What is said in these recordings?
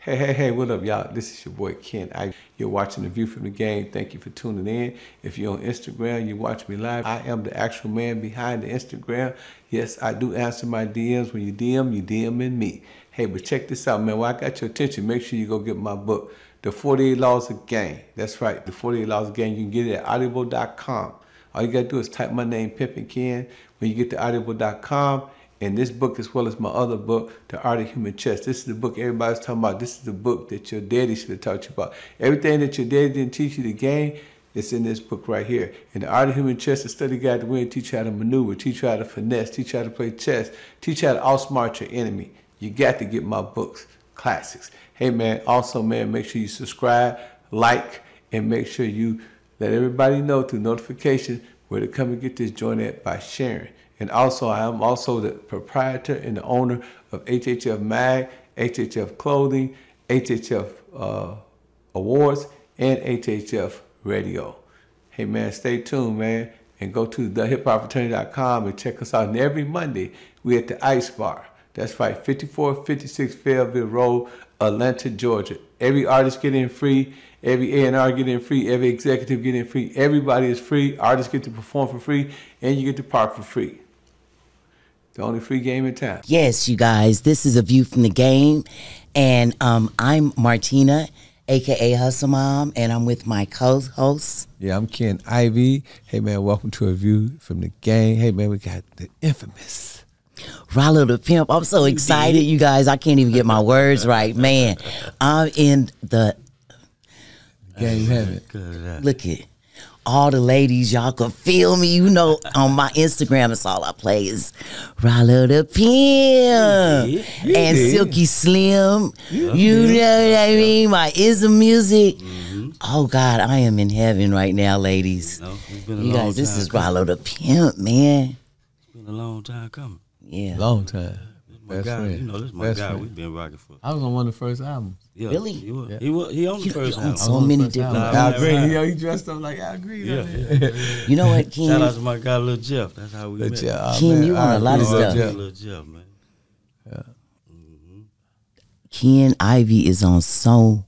Hey, what up, y'all? This is your boy Ken. You're watching The View from the Game. Thank you for tuning in. If you're on Instagram, you watch me live. I am the actual man behind the Instagram. Yes, I do answer my DMs. When you DMing me. Hey, but check this out, man. While I got your attention, make sure you go get my book, The 48 Laws of Game. That's right, The 48 Laws of Game. You can get it at audible.com. All you gotta do is type my name, Pimpinken. When you get to audible.com, and this book, as well as my other book, The Art of Human Chess. This is the book everybody's talking about. This is the book that your daddy should have taught you about. Everything that your daddy didn't teach you the game, it's in this book right here. And The Art of Human Chess, a study guide to win, teach you how to maneuver, teach you how to finesse, teach you how to play chess, teach you how to outsmart your enemy. You got to get my books, classics. Hey man, also man, make sure you subscribe, like, and make sure you let everybody know through notification where to come and get this joint at by sharing. And also, I am also the proprietor and the owner of HHF Mag, HHF Clothing, HHF Awards, and HHF Radio. Hey man, stay tuned, man, and go to thehiphopfraternity.com and check us out. And every Monday, we at the Ice Bar. That's right, 5456 Fayetteville Road, Atlanta, Georgia. Every artist get in free. Every A&R get in free. Every executive get in free. Everybody is free. Artists get to perform for free, and you get to park for free. The only free game in town. Yes, you guys, this is A View from the Game, and I'm Martina, a.k.a. Hustle Mom, and I'm with my co-host. Yeah, I'm Ken Ivy. Hey, man, welcome to A View from the Game. Hey, man, we got the infamous Ralo The Pimp. I'm so excited, you guys. I can't even get my words right, man. I'm in the game heaven. Look at all the ladies, y'all can feel me. You know, on my Instagram, it's all I play is Ralo The Pimp and Silky Slim. You know what I mean? My ism music. Oh God, I am in heaven right now, ladies. You guys, this is Ralo The Pimp, man. It's been a long time coming. Yeah, long time. My guy, you know, this is my guy. We've been rocking for. I was on one of the first albums. Yeah, really? He on the first album. So many different. Al Green, he dressed up like Al Green. Yeah. You know what, Ken? Shout out to my guy, Lil Jeff. That's how we met. Ken, you on a lot of stuff. Lil Jeff, man. Yeah. Ken Ivy is on so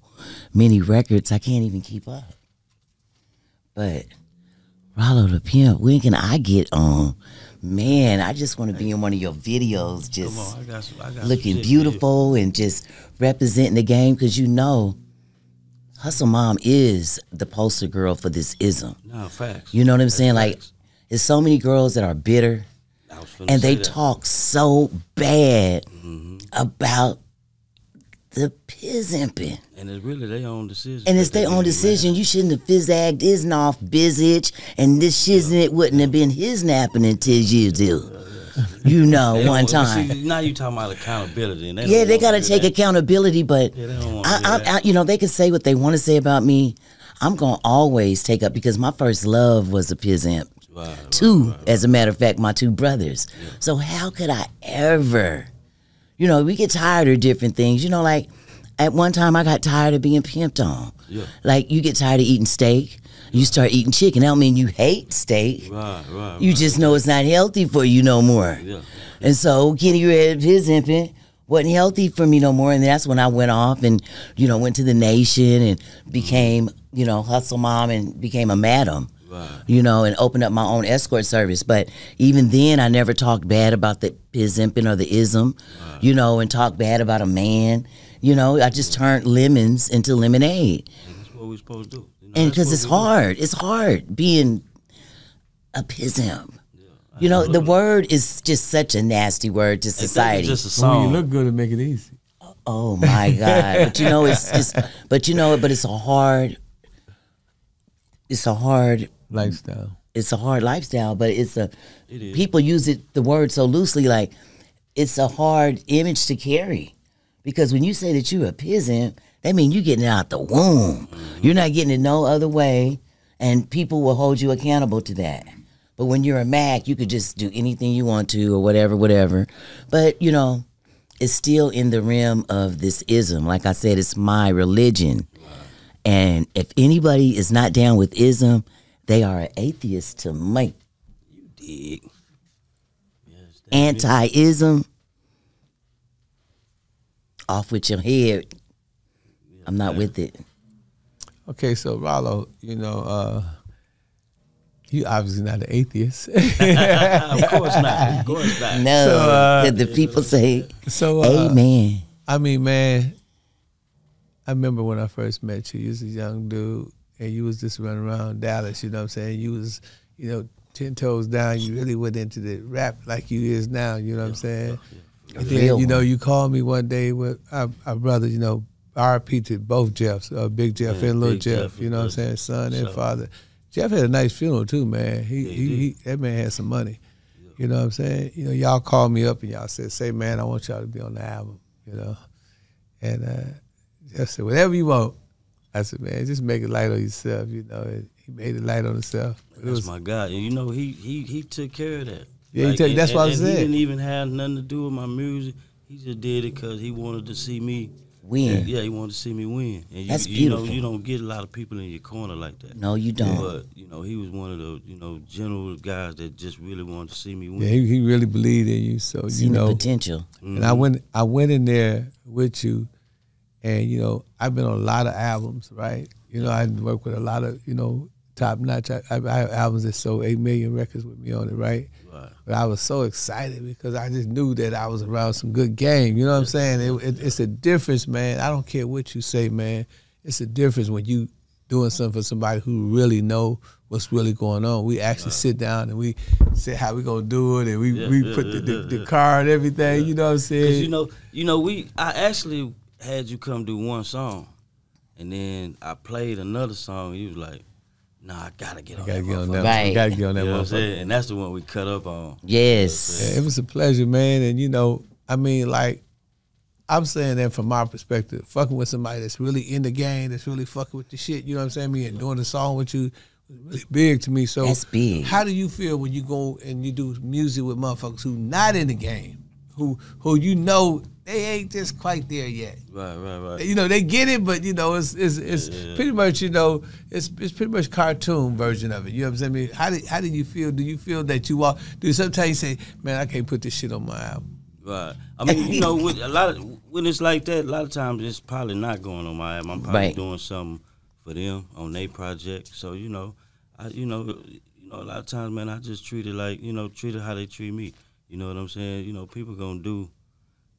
many records, I can't even keep up. But Ralo The Pimp, when can I get on? Man, I just want to be in one of your videos, just I got looking beautiful and just representing the game, because you know, Hustle Mom is the poster girl for this ism. No, facts. You know what I'm saying? Like, there's so many girls that are bitter, and they talk so bad about the pimpin'. And it's really their own decision. And it's their own decision. You shouldn't have phys-agged isn't off bizitch, and this shiznit it wouldn't have been his napping until you do. You know, one time. See, now you talking about accountability. And they got to take accountability, but you know, they can say what they want to say about me. I'm going to always take up, because my first love was a pimpin'. As a matter of fact, my two brothers. Yeah. So how could I ever, you know, we get tired of different things. You know, like, at one time, I got tired of being pimped on. Yeah. Like, you get tired of eating steak, you start eating chicken. That don't mean you hate steak. You just know it's not healthy for you no more. Yeah. And so, Kenny Red, his pimping wasn't healthy for me no more. And that's when I went off and, you know, went to the Nation and became, you know, Hustle Mom and became a madam. You know, and opened up my own escort service. But even then, I never talked bad about the pimping or the ism, you know, and talked bad about a man. You know, I just turned lemons into lemonade. And that's what we're supposed to do. You know, and because it's hard being a pimp. Yeah, you know, the word is just such a nasty word to society. It's just a song. When you look good, it make it easy. Oh my God! But you know, it's a hard lifestyle. It's a hard lifestyle, but people use the word so loosely, like it's a hard image to carry. Because when you say that you're a peasant, that means you're getting it out the womb. You're not getting it no other way, and people will hold you accountable to that. But when you're a Mac, you could just do anything you want to or whatever. But, you know, it's still in the realm of this ism. Like I said, it's my religion. And if anybody is not down with ism, they are an atheist to me. You dig. Yes, anti-ism, off with your head. I'm not with it. Okay, so Ralo, you know, you obviously not an atheist. Of course not. Of course not. No, the people say, amen. I mean, man, I remember when I first met you. You was a young dude, and you was just running around Dallas, you know what I'm saying? You was, you know, 10 toes down. You really went into the rap like you is now, you know what I'm saying? And then, you know, you called me one day with our brother, you know, R.I.P. to both Jeffs, Big Jeff and Little Jeff, you know what I'm saying, son and father. Jeff had a nice funeral too, man. He that man had some money, you know what I'm saying. You know, y'all called me up and y'all said, "Say, man, I want y'all to be on the album," you know. And Jeff said, "Whatever you want." I said, "Man, just make it light on yourself," you know. And he made it light on himself. That's my guy, and you know he took care of that. Yeah, like, that's what I said. He didn't even have nothing to do with my music. He just did it because he wanted to see me win. Yeah, he wanted to see me win. And that's beautiful. You don't get a lot of people in your corner like that. No, you don't. But you know, he was one of the general guys that just really wanted to see me win. Yeah, he really believed in you. So seen the potential. And I went in there with you, and you know I've been on a lot of albums, right? You know I worked with a lot of top notch. I have albums that sold 8 million records with me on it, right? But I was so excited because I just knew that I was around some good game. You know what I'm saying? It's a difference, man. I don't care what you say, man. It's a difference when you doing something for somebody who really know what's really going on. We actually sit down and we say how we gonna do it, and we put the car and everything. Yeah. You know what I'm saying? I actually had you come do one song, and then I played another song. And you was like, "Nah, I gotta get on that motherfucker." Right. Gotta get on that motherfucker. And that's the one we cut up on. Yes. Yeah, it was a pleasure, man. And you know, I mean, like, I'm saying that from my perspective, fucking with somebody that's really in the game, that's really fucking with the shit, you know what I'm saying? Me and doing the song with you was really big to me. So that's big. How do you feel when you go and you do music with motherfuckers who not in the game, who you know they ain't just quite there yet? Right. You know, they get it, but you know, it's pretty much, you know, it's pretty much cartoon version of it. You know what I'm saying? I mean, how do you feel? Do you feel that you walk? Do sometimes you say, "Man, I can't put this shit on my album"? Right. I mean, you know, when it's like that, a lot of times it's probably not going on my album. I'm probably doing something for them on their project. So you know, a lot of times, man, I just treat it like treat it how they treat me. You know what I'm saying? You know, people gonna do,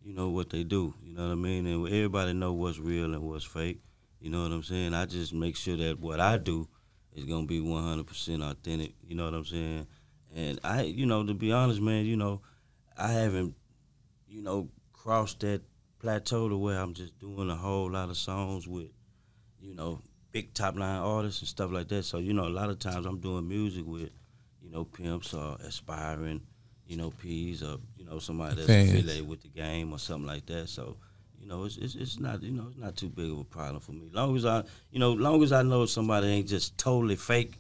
what they do. You know what I mean? And everybody know what's real and what's fake. You know what I'm saying? I just make sure that what I do is gonna be 100% authentic. You know what I'm saying? And to be honest, man, I haven't, crossed that plateau to where I'm just doing a whole lot of songs with, big top line artists and stuff like that. So, a lot of times I'm doing music with, pimps or aspiring, P's or, somebody that's affiliated with the game or something like that. So, it's not, it's not too big of a problem for me. Long as I know somebody ain't just totally fake.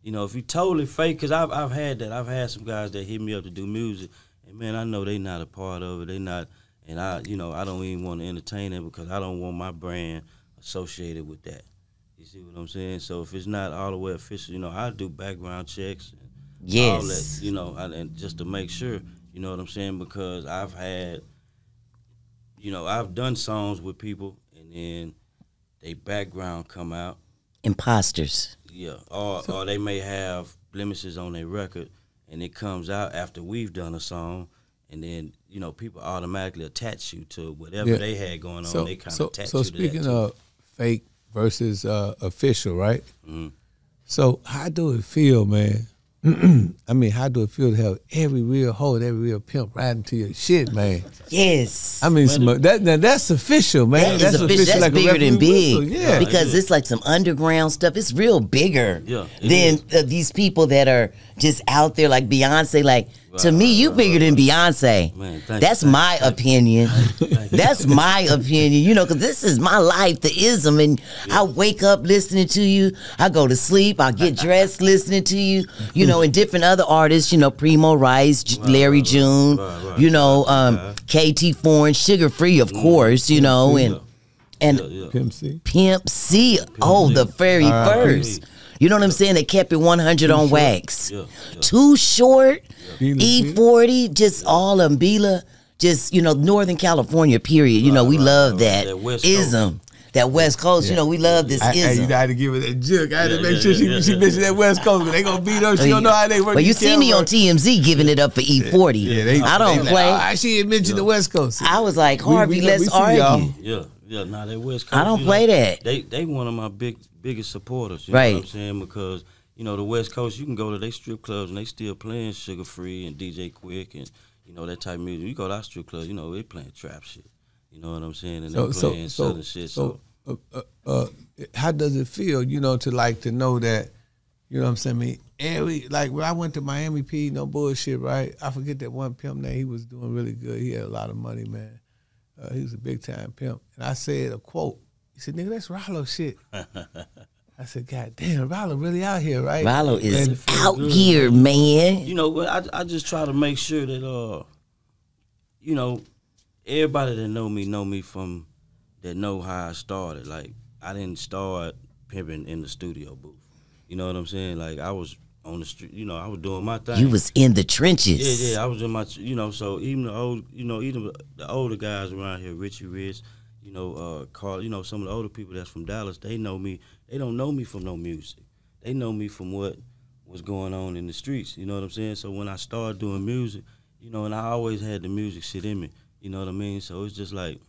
If you totally fake, because I've had that. I've had some guys that hit me up to do music, and man, I know they not a part of it. They not, and I don't even want to entertain them because I don't want my brand associated with that. You see what I'm saying? So if it's not all the way official, I do background checks and all that, and just to make sure, you know what I'm saying? Because I've had, I've done songs with people, and then they background come out. Imposters. Yeah, or they may have blemishes on their record, and it comes out after we've done a song, and then people automatically attach you to whatever they had going on. They kind of attach you to that. So speaking of fake versus official, right? Mm-hmm. So how do it feel, man? I mean, how do it feel to have every real hoe and every real pimp riding to your shit, man? Yes. I mean, that's official, man. That's official. That's like bigger than big. Yeah. Because it's like some underground stuff. It's real bigger than these people that are just out there like Beyonce. Like, to me, you bigger than Beyonce. Man, that's my opinion. That's my opinion, because this is my life, the ism. And I wake up listening to you. I go to sleep. I get dressed listening to you. And different other artists, Primo Rice, Larry June, KT Foreign, Sugar Free, of course, and Pimp C. Pimp C. Oh, the very first. You know what I'm saying? They kept it 100 on wax. Too Short, E40, just all of them. Bila, just, Northern California, period. We love that. Ism. That West Coast, you know, we love this ism. You had to give her that jerk. I had to make sure she mentioned that West Coast, but they gonna beat her. She don't know how they work. But you see me on TMZ giving it up for E40. Yeah, I don't play. She had mentioned the West Coast. I was like, Harvey, let's argue. Yeah, nah, that West Coast. I don't play that. They one of my biggest supporters. You know what I'm saying? Because, you know, the West Coast, you can go to their strip clubs and they still playing Sugar Free and DJ Quick and, you know, that type of music. You go to our strip clubs, you know, they playing trap shit. You know what I'm saying? And they playing southern shit. So how does it feel, you know, to know that, you know what I'm saying? Like when I went to Miami P, no bullshit, right? I forget that one pimp name. He was doing really good. He had a lot of money, man. He was a big time pimp. And I said a quote. He said, nigga, that's Ralo shit. I said, God damn, Ralo really out here, right? Ralo is out here, man. You know, but I just try to make sure that, you know, everybody that know me from, that know how I started. Like, I didn't start pimping in the studio booth. You know what I'm saying? Like, I was on the street, you know, I was doing my thing. You was in the trenches. Yeah, I was in my, you know, so even the old, you know, even the older guys around here, Richie Rich, you know, Carl, you know, some of the older people that's from Dallas, they know me. They don't know me from no music. They know me from what was going on in the streets, you know what I'm saying? So when I started doing music, you know, and I always had the music shit in me, you know what I mean? So it's just like,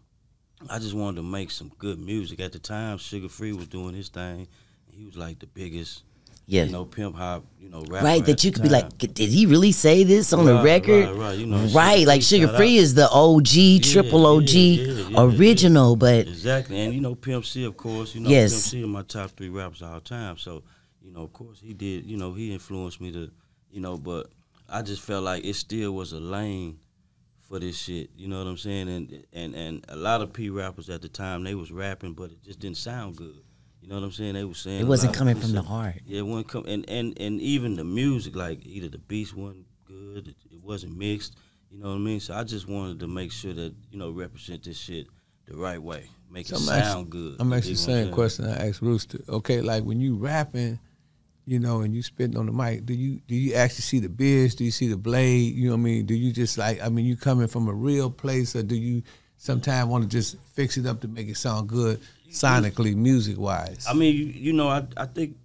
I just wanted to make some good music. At the time, Sugar Free was doing his thing. He was like the biggest, you know, pimp hop, you know, rapper. Right, that you could be like, did he really say this on the record? Right, you know. Right, like Sugar Free is the OG, triple OG, original, but. Exactly, and you know, Pimp C, of course, you know, Pimp C is my top 3 rappers of all time. So, you know, of course, he did, you know, he influenced me to, you know, but I just felt like it still was a lane for this shit, you know what I'm saying? And a lot of P rappers at the time, they was rapping, but it just didn't sound good. You know what I'm saying? They was saying it wasn't coming from the heart. Yeah, it wasn't coming, and even the music, like either the beats wasn't good, it wasn't mixed. You know what I mean? So I just wanted to make sure that, you know, represent this shit the right way, make it sound good. I'm actually the same question I asked Rooster. Okay, like when you rapping, you know, and you spitting on the mic, do you actually see the biz? Do you see the blade? You know what I mean? Do you just like, I mean, you coming from a real place, or do you sometimes want to just fix it up to make it sound good sonically, music-wise? I mean, you know, I think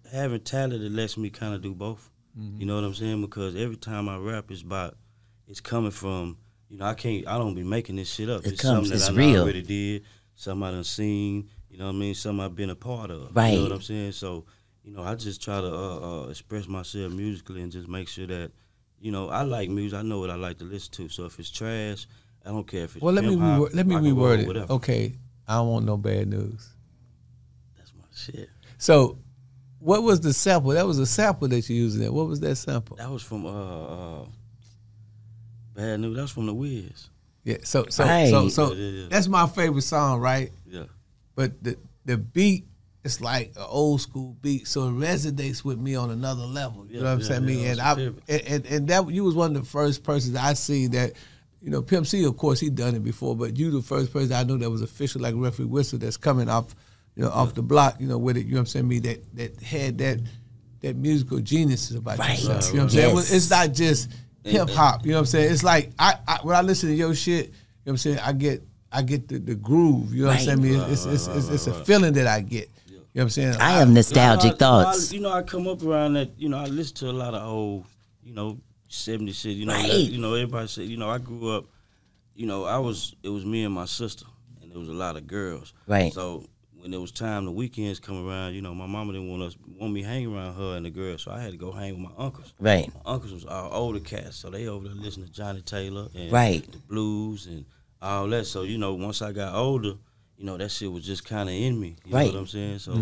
having talent, it lets me kind of do both. You know what I'm saying? Because every time I rap, it's coming from, you know, I don't be making this shit up. It's something that I already did, something I done seen, you know what I mean, something I've been a part of. Right. You know what I'm saying? So, you know, I just try to express myself musically and just make sure that, you know, I like music. I know what I like to listen to. So if it's trash, I don't care if it's let me reword it. Whatever. Okay, I don't want no bad news. That's my shit. So, what was the sample? That was a sample that you using there. What was that sample? That was from Bad News. That was from the Wiz. Yeah. So Yeah. that's my favorite song, right? Yeah. But the beat, it's like an old school beat, so it resonates with me on another level. You know what I'm saying? And that you was one of the first persons I see that, you know, Pimp C, of course, he done it before, but you the first person I know that was official like Referee Whistle that's coming off, you know, off the block, you know, with it. You know what I'm saying? That had that musical genius about yourself. You know what I'm saying? It's not just hip hop. You know what I'm saying? It's like when I listen to your shit, you know what I'm saying? I get the groove. You know what I'm saying? It's a feeling that I get. You know what I'm saying? I have nostalgic thoughts. You know, I come up around that. You know, I listen to a lot of old, you know, 70s shit. You know, you know, everybody say, you know, I grew up. You know, it was me and my sister, and there was a lot of girls. Right. So when it was time, the weekends come around, you know, my mama didn't want me hanging around her and the girls, so I had to go hang with my uncles. Right. My uncles was all older cats, so they over there listening to Johnny Taylor and the blues and all that. So, you know, once I got older, you know, that shit was just kind of in me. You know what I'm saying? So